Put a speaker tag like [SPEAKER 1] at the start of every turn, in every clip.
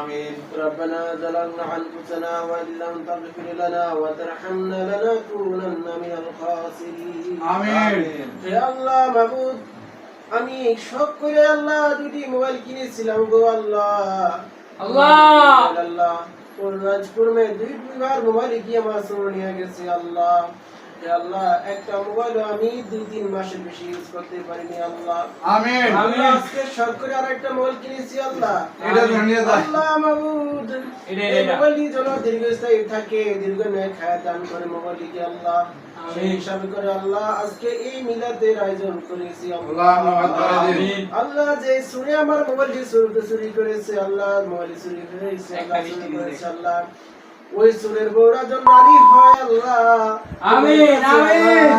[SPEAKER 1] آمين.
[SPEAKER 2] ربنا ظلمنا أنفسنا وإن لم تغفر لنا وترحمنا لنكونن من الخاسرين
[SPEAKER 1] آمين.
[SPEAKER 2] يا الله মাবুদ আমি শখ করে আল্লাহ দুটি মোবাইল কিনেছিলাম গো আল্লাহ আল্লাহ কোরআনে দুইবার মোবাইল কি আমার সঙ্গে নিয়ে গেছে আল্লাহ হে আল্লাহ একটা মোবাইল আমি 2-3 মাসের বেশি ইউজ করতে পারিনি আল্লাহ
[SPEAKER 1] আমিন।
[SPEAKER 2] আমি আজকে শখ করে আরেকটা মোবাইল কিনেছি আল্লাহ
[SPEAKER 1] এটা ধনিয়া দাও
[SPEAKER 2] আল্লাহ মাবুদ এই মোবাইলটি যেন দীর্ঘস্থায়ী থাকে দীর্ঘমেয়াদী খায় দান করে মোবাইলটিকে আল্লাহ সেই হিসাবে করে আল্লাহ আজকে এই মিলাদের আয়োজন করেছি আল্লাহ
[SPEAKER 1] আমিন।
[SPEAKER 2] আল্লাহ যে সুরে আমার মোবাইলটি চুরি করেছে আল্লাহ মোবাইল চুরি করেছে আল্লাহ চুরি করেছে আল্লাহ ওই সুরের বউরা যেন নারী হয় আল্লাহ
[SPEAKER 3] আমিন আমিন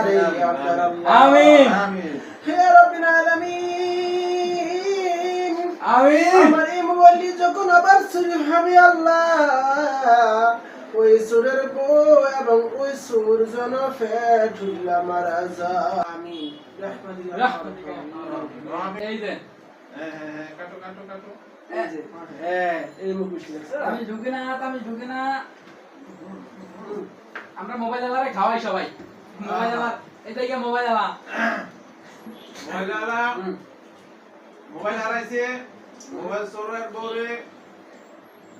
[SPEAKER 3] আমিন
[SPEAKER 1] আমিন।
[SPEAKER 2] হে রব্বিল আলামিন
[SPEAKER 3] আমিন
[SPEAKER 2] আমার এই মোবাইলটি যখন আবার চুরি হবে আল্লাহ ওই সুরের বউ এবং ওই সুর যেন ফেট হইলা মারা যায় আমিন
[SPEAKER 3] এই যে
[SPEAKER 1] কাটো কাটো কাটো।
[SPEAKER 2] এই মুখোশ লাগছে
[SPEAKER 3] আমি ঢুকে না আমরা মোবাইল আলারে খাওয়াই সবাই মোবাইল আলা এটাই কি মোবাইল আলা
[SPEAKER 1] মোবাইল হারাইছে, মোবাইল চোরের বউরে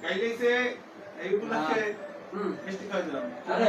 [SPEAKER 1] গাইলেছে, এইগুলাকে মিষ্টি খাই দিলাম।
[SPEAKER 3] আরে